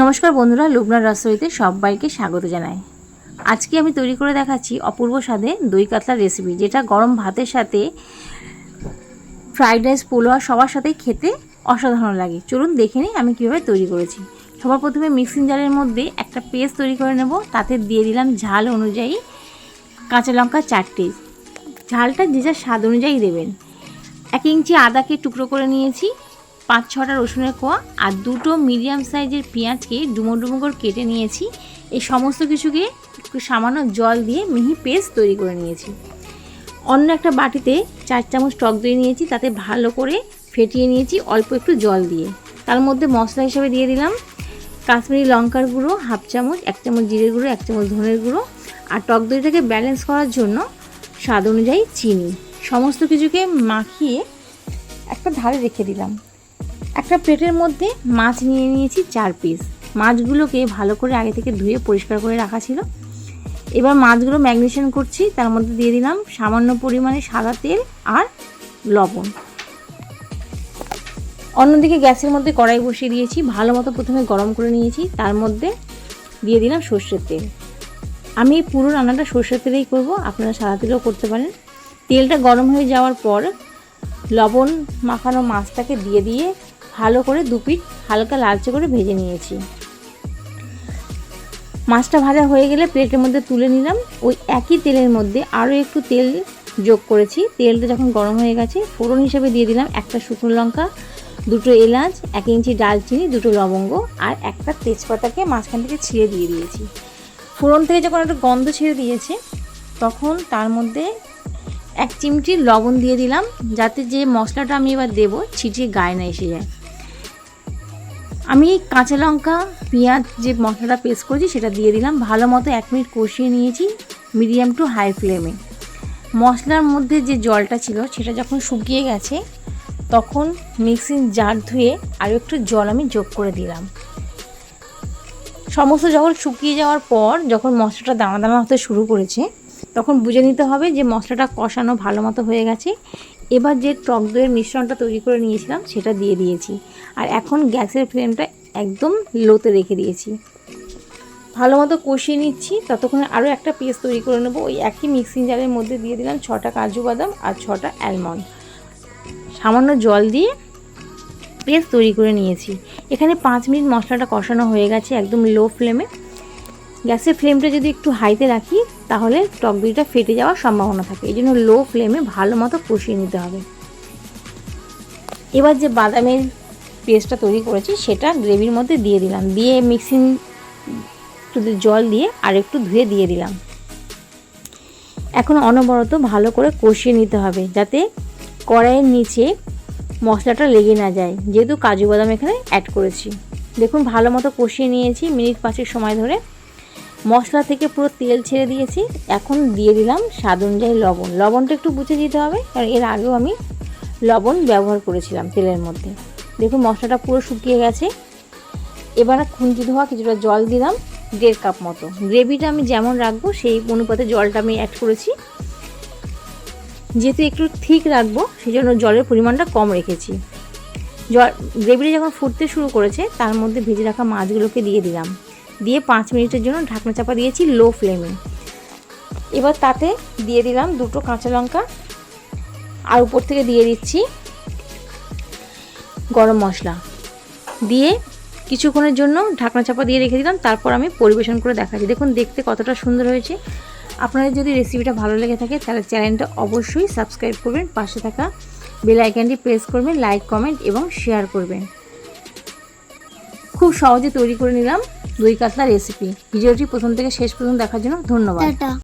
নমস্কার বন্ধুরা, লুবনার রাসইতে সবাইকে স্বাগত জানাই। আজকে আমি তৈরি করে দেখাচ্ছি অপূর্ব স্বাদে দই কাতলা রেসিপি, যেটা গরম ভাতের সাথে, ফ্রাইড রাইস, পোলাও সবার সাথেই খেতে অসাধারণ লাগে। চলুন দেখে নিই আমি কীভাবে তৈরি করেছি। সবার প্রথমে মিক্সিং জারের মধ্যে একটা পেস্ট তৈরি করে নেব। তাতে দিয়ে দিলাম ঝাল অনুযায়ী কাঁচা লঙ্কা 4টে। ঝালটা যে যার স্বাদ অনুযায়ী দেবেন। 1 ইঞ্চি আদাকে টুকরো করে নিয়েছি, 5-6টা রসুনের কোয়া আর 2টো মিডিয়াম সাইজের পেঁয়াজকে ডুমো ডুমো করে কেটে নিয়েছি। এই সমস্ত কিছুকে একটু সামান্য জল দিয়ে মিহি পেস্ট তৈরি করে নিয়েছি। অন্য একটা বাটিতে 4 চামচ টক দই নিয়েছি, তাতে ভালো করে ফেটিয়ে নিয়েছি অল্প একটু জল দিয়ে। তার মধ্যে মশলা হিসেবে দিয়ে দিলাম কাশ্মীরি লঙ্কার গুঁড়ো 1/2 চামচ, 1 চামচ জিরের গুঁড়ো, 1 চামচ ধনের গুঁড়ো আর টক দইটাকে ব্যালেন্স করার জন্য স্বাদ অনুযায়ী চিনি। সমস্ত কিছুকে মাখিয়ে একটা ধারে রেখে দিলাম। একটা প্লেটের মধ্যে মাছ নিয়ে নিয়েছি 4 পিস। মাছগুলোকে ভালো করে আগে থেকে ধুয়ে পরিষ্কার করে রাখা ছিল। এবার মাছগুলো ম্যারিনেশন করছি। তার মধ্যে দিয়ে দিলাম সামান্য পরিমাণে সাদা তেল আর লবণ। অন্যদিকে গ্যাসের মধ্যে কড়াই বসিয়ে দিয়েছি, ভালো মতো প্রথমে গরম করে নিয়েছি। তার মধ্যে দিয়ে দিলাম সর্ষের তেল। আমি পুরো রান্নাটা সর্ষের তেলেই করব, আপনারা সাদা তেলেও করতে পারেন। তেলটা গরম হয়ে যাওয়ার পর লবণ মাখানো মাছটাকে দিয়ে ভালো করে 2 পিঠ হালকা লালচে করে ভেজে নিয়েছি। মাছটা ভাজা হয়ে গেলে প্লেটের মধ্যে তুলে নিলাম। ওই একই তেলের মধ্যে আরও একটু তেল যোগ করেছি। তেলটা যখন গরম হয়ে গেছে, ফোড়ন হিসেবে দিয়ে দিলাম একটা শুকনো লঙ্কা, 2টো এলাচ, 1 ইঞ্চি ডালচিনি, 2টো লবঙ্গ আর একটা তেজপাতাকে মাঝখান থেকে ছিঁড়ে দিয়ে দিয়েছি। ফোড়ন থেকে যখন একটা গন্ধ ছেড়ে দিয়েছে, তখন তার মধ্যে 1 চিমটি লবণ দিয়ে দিলাম, যাতে যে মশলাটা আমি এবার দেবো ছিটিয়ে গায়ে না এসে যায়। আমি কাঁচা লঙ্কা, পেঁয়াজ যে মশলাটা পেস্ট করেছি সেটা দিয়ে দিলাম। ভালো মতো 1 মিনিট কষিয়ে নিয়েছি মিডিয়াম টু হাই ফ্লেমে। মশলার মধ্যে যে জলটা ছিল সেটা যখন শুকিয়ে গেছে, তখন মিক্সিং জার ধুয়ে আরও একটু জল আমি যোগ করে দিলাম। সমস্ত যখন শুকিয়ে যাওয়ার পর যখন মশলাটা দানা দানা হতে শুরু করেছে, তখন বুঝে নিতে হবে যে মশলাটা কষানো ভালো মতো হয়ে গেছে। এবার যে টক দইয়ের মিশ্রণটা তৈরি করে নিয়েছিলাম সেটা দিয়ে দিয়েছি। আর এখন গ্যাসের ফ্লেমটা একদম লোতে রেখে দিয়েছি। ভালো মতো কষিয়ে নিচ্ছি। ততক্ষণে আরও একটা পেস্ট তৈরি করে নেবো। ওই একই মিক্সিং জারের মধ্যে দিয়ে দিলাম 6টা কাজু বাদাম আর 6টা অ্যালমন্ড। সামান্য জল দিয়ে পেস্ট তৈরি করে নিয়েছি। এখানে 5 মিনিট মশলাটা কষানো হয়ে গেছে একদম লো ফ্লেমে। গ্যাসের ফ্লেমটা যদি একটু হাইতে রাখি, তাহলে টক দইটা ফেটে যাওয়ার সম্ভাবনা থাকে। এই জন্য লো ফ্লেমে ভালো মতো কষিয়ে নিতে হবে। এবার যে বাদামের পেস্টটা তৈরি করেছি সেটা গ্রেভির মধ্যে দিয়ে দিলাম। দিয়ে মিক্সিং জল দিয়ে আর একটু ধুয়ে দিয়ে দিলাম। এখন অনবরত ভালো করে কষিয়ে নিতে হবে, যাতে কড়াইয়ের নিচে মশলাটা লেগে না যায়, যেহেতু কাজু বাদাম এখানে অ্যাড করেছি। দেখুন ভালো মতো কষিয়ে নিয়েছি মিনিট 5 সময় ধরে। মশলা থেকে পুরো তেল ছেড়ে দিয়েছি। এখন দিয়ে দিলাম স্বাদ অনুযায়ী লবণ। লবণটা একটু বুঝে দিতে হবে, কারণ এর আগেও আমি লবণ ব্যবহার করেছিলাম তেলের মধ্যে। দেখুন মশলাটা পুরো শুকিয়ে গেছে। এবার খুন্তি ধোয়া কিছুটা জল দিলাম, 1.5 কাপ মতো। গ্রেভিটা আমি যেমন রাখবো সেই অনুপাতে জলটা আমি অ্যাড করেছি। যেহেতু একটু ঠিক রাখবো, সেই জন্য জলের পরিমাণটা কম রেখেছি। গ্রেভিটা যখন ফুটতে শুরু করেছে, তার মধ্যে ভেজে রাখা মাছগুলোকে দিয়ে দিলাম। দিয়ে 5 মিনিটের জন্য ঢাকনা চাপা দিয়েছি লো ফ্লেমে। এবার তাতে দিয়ে দিলাম 2টো কাঁচা লঙ্কা আর উপর থেকে দিয়ে দিচ্ছি গরম মশলা। দিয়ে কিছুক্ষণের জন্য ঢাকনা চাপা দিয়ে রেখে দিলাম। তারপর আমি পরিবেশন করে দেখাচ্ছি। দেখুন দেখতে কতটা সুন্দর হয়েছে। আপনাদের যদি রেসিপিটা ভালো লেগে থাকে, তাহলে চ্যানেলটা অবশ্যই সাবস্ক্রাইব করবেন, পাশে থাকা বেল আইকনটি প্রেস করবেন, লাইক, কমেন্ট এবং শেয়ার করবেন। খুব সহজে তৈরি করে নিলাম দই কাতলা রেসিপি। ভিডিওটি প্রথম থেকে শেষ পর্যন্ত দেখার জন্য ধন্যবাদ।